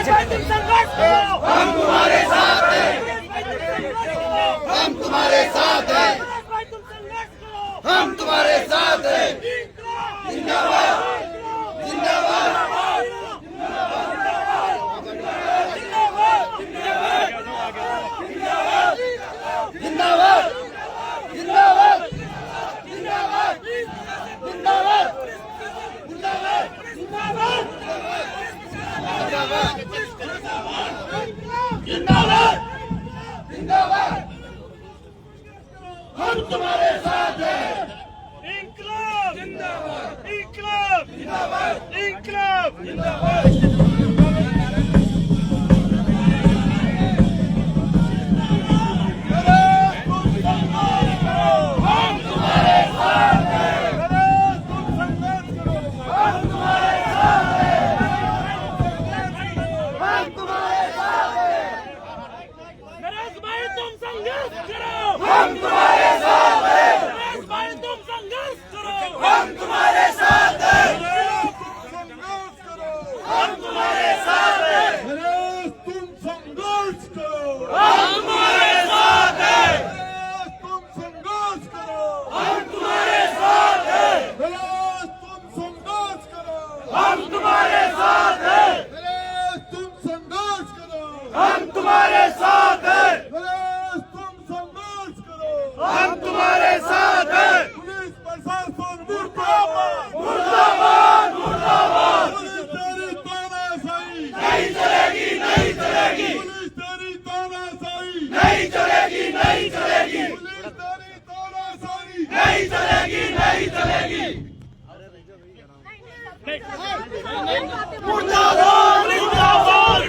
हम तुम्हारे साथ हैं, हम तुम्हारे साथ हैं, हम तुम्हारे साथ हैं। जिंदाबाद जिंदाबाद जिंदाबाद जिंदाबाद जिंदाबाद जिंदाबाद जिंदाबाद जिंदाबाद हम तुम्हारे साथ हैं। इंकलाब जिंदाबाद, इंकलाब जिंदाबाद इंकलाब जिंदाबाद। हम तुम्हारे साथ हैं, नरेश भाई तुम संघर्ष करो, हम तुम्हारे साथ हैं, संघर्ष करो, हम तुम्हारे साथ हैं, नरेश तुम संघर्ष करो, हम तुम्हारे साथ हैं, नरेश तुम संघर्ष करो, हम तुम्हारे साथ हैं, नरेश तुम संघर्ष करो, हम तुम्हारे साथ हैं, नरेश तुम संघर्ष करो, हम तुम्हारे साथ हैं, नरेश तुम संघर्ष करो, हम तुम्हारे साथ हैं। पुलिस प्रशासन मुर्दाबाद, मुर्दाबाद मुर्दाबाद पुलिस तेरी तानाशाही नहीं चलेगी, नहीं चलेगी, पुलिस तेरी तानाशाही नहीं चलेगी, नहीं चलेगी, पुलिस तेरी तानाशाही नहीं चलेगी, नहीं चलेगी। मुर्दाबाद मुर्दाबाद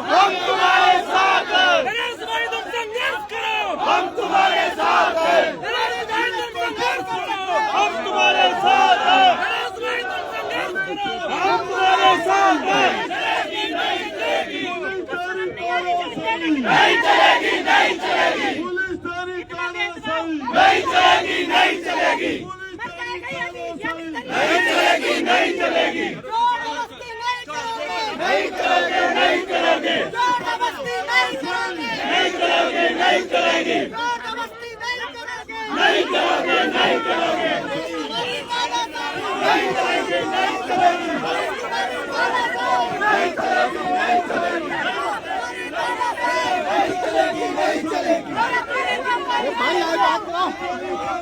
हम तुम्हारे साथ हैं, नरेश भाई तुम संघर्ष करो, हम तुम्हारे साथ हैं, नरेश भाई तुम संघर्ष करो, हम तुम्हारे साथ हैं, नरेश भाई तुम संघर्ष करो, हम तुम्हारे साथ हैं। नहीं चलेगी, नहीं चलेगी, पुलिस तेरी तानाशाही नहीं चलेगी, नहीं चलेगी, पुलिस तेरी तानाशाही नहीं चलेगी, नहीं चलेगी, नहीं चलेगी, नहीं चलेगी, नहीं चलेगी, नहीं चलेगी, नहीं चलेगी, नहीं चलेगी, नहीं चलेगी, नहीं चलेगी, नहीं चलेगी, नहीं चलेगी, नहीं चलेगी। भाई आज आपको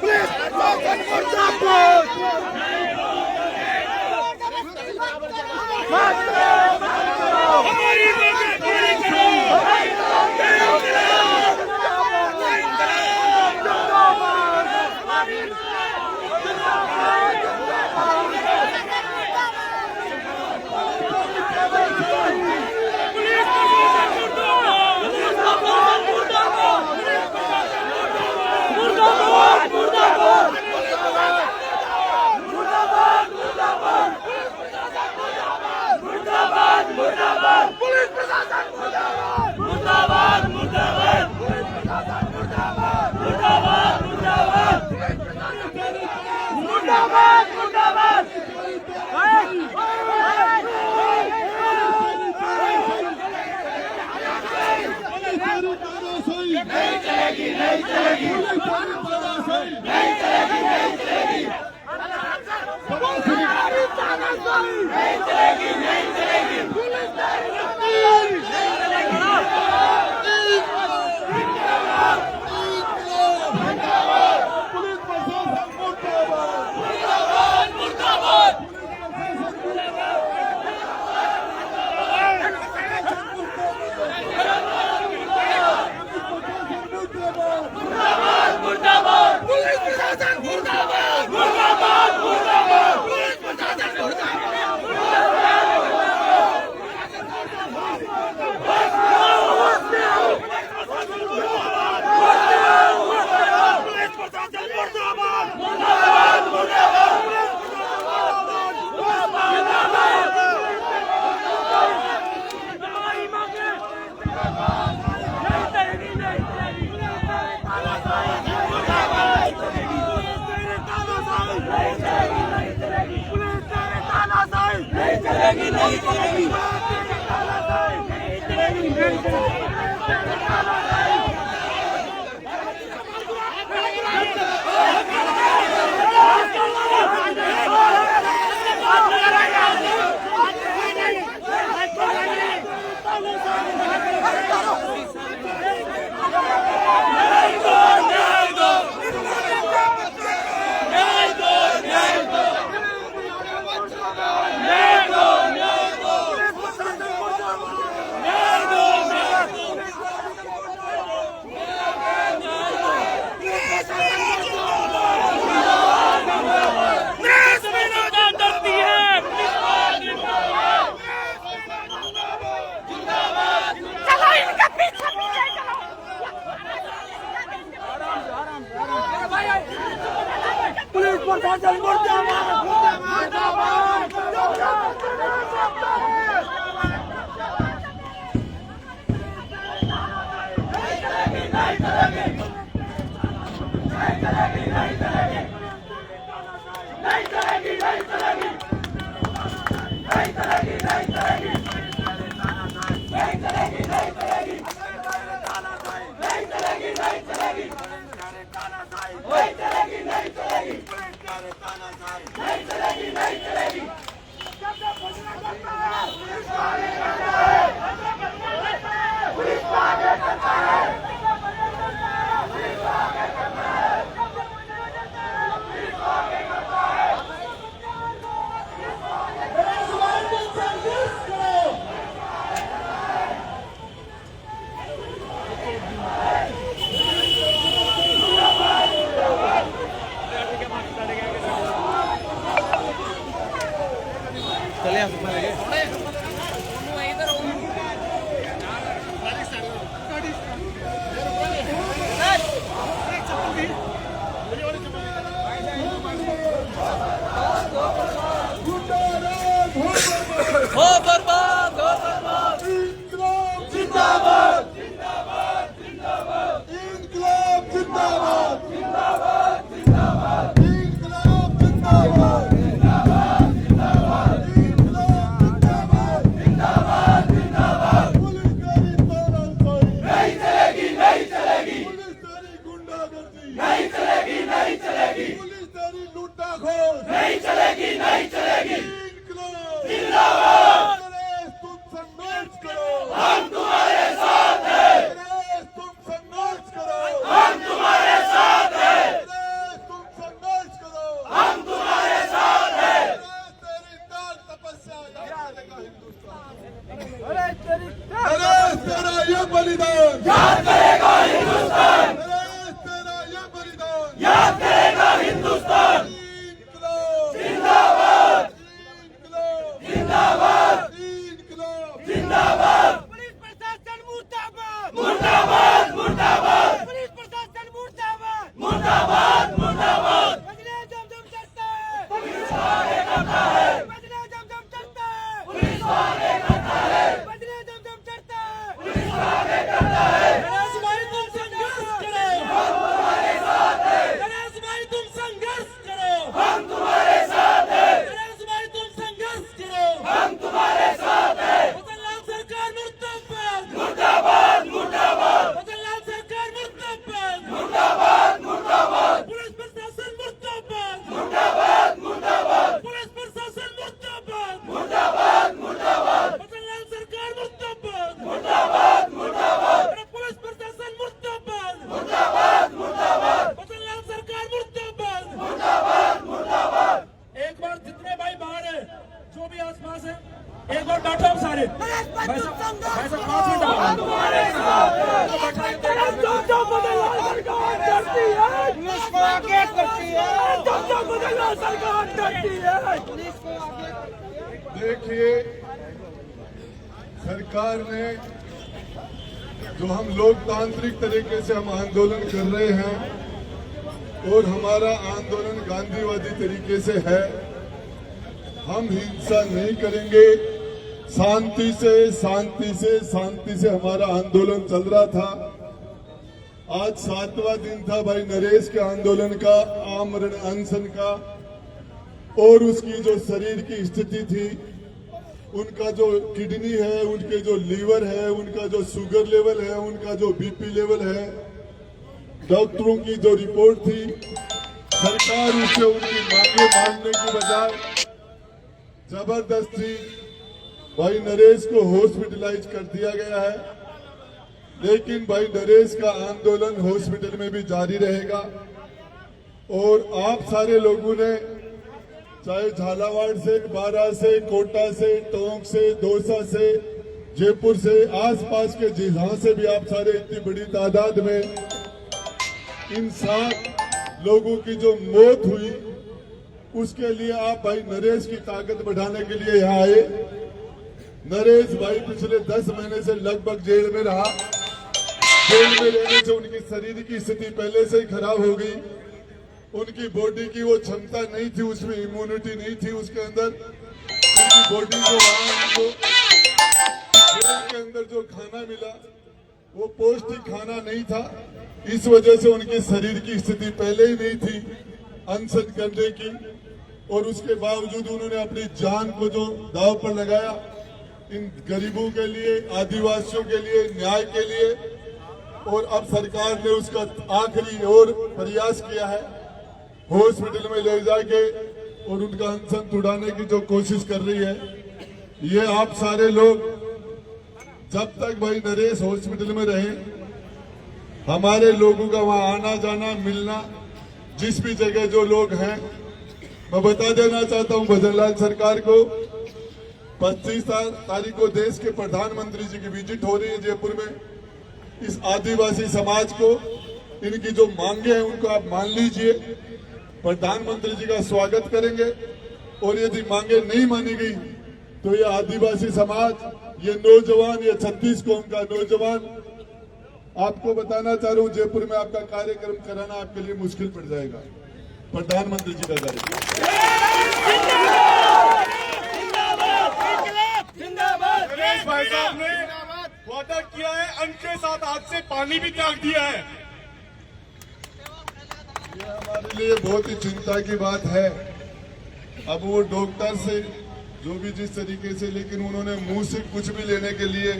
पुलिस प्रशासन मुर्दाबाद। हमारी मांगें पूरी करो, मुर्दाबाद मुर्दाबाद मुर्दाबाद मुर्दाबाद मुर्दाबाद मुर्दाबाद पुलिस चलो इनका पीछे पीछे चलो। पुलिस प्रशासन मुर्दाबाद मुर्दाबाद मुर्दाबाद। हो बर्बाद हो बर्बाद। इंकलाब जिंदाबाद जिंदाबाद जिंदाबाद। इंकलाब जिंदाबाद जिंदाबाद जिंदाबाद। इंकलाब जिंदाबाद जिंदाबाद जिंदाबाद। इंकलाब जिंदाबाद जिंदाबाद जिंदाबाद। पुलिस तेरी तानाशाही नहीं चलेगी नहीं चलेगी। पुलिस तेरी गुंडागर्दी नहीं चलेगी नहीं चलेगी। पुलिस तेरी लूटाखोर नहीं चलेगी नहीं चलेगी। जिंदाबाद। तुम संघर्ष करो हम तुम्हारे साथ हैं। तुम संघर्ष करो हम तुम्हारे साथ हैं। तुम संघर्ष करो हम तुम्हारे साथ हैं। तेरी ताल तपस्या याद करेगा हिंदुस्तान। तेरा ये बलिदान याद करेगा हिंदुस्तान। तेरा ये बलिदान याद करेगा हिंदुस्तान। जिंदाबाद जिंदाबाद जिंदाबाद। पुलिस प्रशासन मुर्दाबाद मुर्दाबाद मुर्दाबाद पुलिस प्रशासन मुर्दाबाद मुर्दाबाद मुर्दाबाद। बजने जमजम चढ़ता है पुलिस आगे करता है। बजने जमजम चढ़ता है पुलिस आगे करता है। बजने जमजम चढ़ता है पुलिस आगे करता है। गणेश भाई तुम संघर्ष करो हम तुम्हारे साथ हैं। गणेश भाई तुम संघर्ष करो हम तुम्हारे साथ हैं। गणेश भाई तुम संघर्ष करो हम तुम्हारे साथ हैं। मदनलाल सरकार मुर्दाबाद मुर्दाबाद मुर्दाबाद मदनलाल सरकार मुर्दाबाद मुर्दाबाद मुर्दाबाद। पुलिस प्रशासन मुर्दाबाद मुर्दाबाद मुर्दाबाद पुलिस प्रशासन मुर्दाबाद मुर्दाबाद मुर्दाबाद। मदनलाल सरकार मुर्दाबाद मुर्दाबाद मुर्दाबाद अरे पुलिस प्रशासन मुर्दाबाद मुर्दाबाद मुर्दाबाद मदनलाल सरकार मुर्दाबाद मुर्दाबाद मुर्दाबाद। एक बार जितने भाई बाहर है जो भी आसपास है एक बार बैठो हम सारे भाई साहब 5 मिनट हम तुम्हारे साथ हैं। जो मदनलाल सरकार डरती है पुलिस को आगे करती है। जो मदनलाल सरकार डरती है पुलिस को आगे देखिए, सरकार ने जो हम लोकतांत्रिक तरीके से हम आंदोलन कर रहे हैं और हमारा आंदोलन गांधीवादी तरीके से है। हम हिंसा नहीं करेंगे। शांति से हमारा आंदोलन चल रहा था। आज 7वां दिन था भाई नरेश के आंदोलन का, आमरण अनशन का, और उसकी जो शरीर की स्थिति थी उनका जो किडनी है, उनके जो लीवर है, उनका जो शुगर लेवल है, उनका जो बीपी लेवल है, डॉक्टरों की जो रिपोर्ट थी, सरकार उससे उनकी मांगे मानने की बजाय जबरदस्ती भाई नरेश को हॉस्पिटलाइज कर दिया गया है। लेकिन भाई नरेश का आंदोलन हॉस्पिटल में भी जारी रहेगा। और आप सारे लोगों ने चाहे झालावाड़ से, बारा से, कोटा से, टोंक से, दौसा से, जयपुर से, आसपास के जहां से भी आप सारे इतनी बड़ी तादाद में इन 7 लोगों की जो मौत हुई उसके लिए आप भाई नरेश की ताकत बढ़ाने के लिए यहाँ आए। नरेश भाई पिछले 10 महीने से लगभग जेल में रहा। जेल में रहने से उनकी शरीर की स्थिति पहले से ही खराब हो गई। उनकी बॉडी की वो क्षमता नहीं थी, उसमें इम्यूनिटी नहीं थी उसके अंदर। उनकी बॉडी को वहां उनको जेल के अंदर जो खाना मिला वो पौष्टिक खाना नहीं था। इस वजह से उनके शरीर की स्थिति पहले ही नहीं थी अनशन करने की, और उसके बावजूद उन्होंने अपनी जान को जो दांव पर लगाया इन गरीबों के लिए, आदिवासियों के लिए, न्याय के लिए। और अब सरकार ने उसका आखिरी और प्रयास किया है, हॉस्पिटल में ले जाके और उनका अनशन छुड़ाने की जो कोशिश कर रही है। ये आप सारे लोग जब तक भाई नरेश हॉस्पिटल में रहे, हमारे लोगों का वहां आना जाना, मिलना, जिस भी जगह जो लोग हैं, मैं बता देना चाहता हूं भजनलाल सरकार को 25 तारीख को देश के प्रधानमंत्री जी की विजिट हो रही है जयपुर में। इस आदिवासी समाज को इनकी जो मांगे हैं उनको आप मान लीजिए, प्रधानमंत्री जी का स्वागत करेंगे। और यदि मांगे नहीं मानी गई तो ये आदिवासी समाज, ये नौजवान, ये 36 कौम का नौजवान, आपको बताना चाह रहा हूं जयपुर में आपका कार्यक्रम कराना आपके लिए मुश्किल पड़ जाएगा। प्रधानमंत्री जी का कार्यक्रम नरेश भाई साहब ने वादा किया है, अन्न के साथ हाथ से पानी भी त्याग दिया है। ये हमारे लिए बहुत ही चिंता की बात है। अब वो डॉक्टर से जो भी जिस तरीके से, लेकिन उन्होंने मुंह से कुछ भी लेने के लिए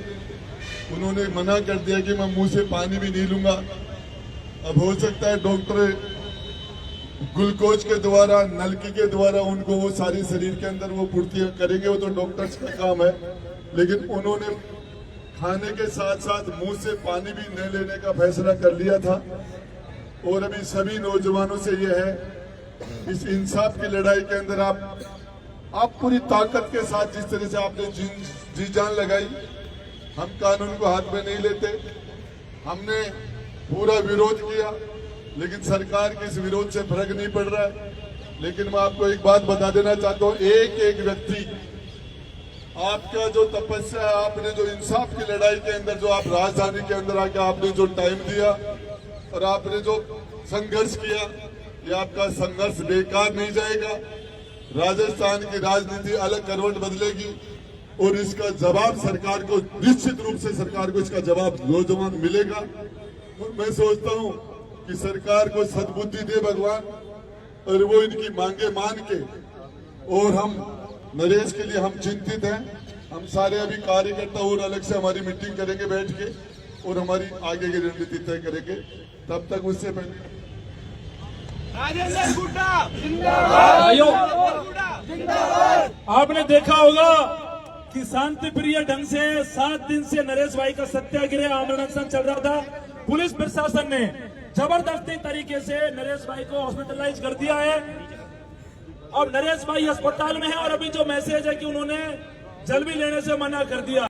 उन्होंने मना कर दिया कि मैं मुंह से पानी भी नहीं लूंगा। अब हो सकता है डॉक्टर ग्लूकोज के द्वारा, नलकी के द्वारा उनको वो सारी शरीर के अंदर वो पूर्ति करेंगे, वो तो डॉक्टर्स का काम है। लेकिन उन्होंने खाने के साथ साथ मुंह से पानी भी न लेने का फैसला कर लिया था। और अभी सभी नौजवानों से ये है, इस इंसाफ की लड़ाई के अंदर आप पूरी ताकत के साथ, जिस तरह से आपने जी जान लगाई, हम कानून को हाथ में नहीं लेते। हमने पूरा विरोध किया, लेकिन सरकार के इस विरोध से फर्क नहीं पड़ रहा है। लेकिन मैं आपको एक बात बता देना चाहता हूं, एक एक व्यक्ति, आपका जो तपस्या है, आपने जो इंसाफ की लड़ाई के अंदर जो आप राजधानी के अंदर आके आपने जो टाइम दिया और आपने जो संघर्ष किया, ये आपका संघर्ष बेकार नहीं जाएगा। राजस्थान की राजनीति अलग करवट बदलेगी और इसका जवाब सरकार को, निश्चित रूप से सरकार को इसका जवाब नौजवान मिलेगा। और मैं सोचता हूं कि सरकार को सद्बुद्धि दे भगवान, और वो इनकी मांगे मान के, और हम नरेश के लिए हम चिंतित हैं। हम सारे अभी कार्यकर्ता और अलग से हमारी मीटिंग करेंगे बैठ के, और हमारी आगे की रणनीति तय करेंगे। तब तक उससे पहले भाइयों, आपने देखा होगा कि शांति प्रिय ढंग से 7 दिन से नरेश भाई का सत्याग्रह आमरण अनशन चल रहा था। पुलिस प्रशासन ने जबरदस्ती तरीके से नरेश भाई को हॉस्पिटलाइज कर दिया है। अब नरेश भाई अस्पताल में है और अभी जो मैसेज है कि उन्होंने जल भी लेने से मना कर दिया।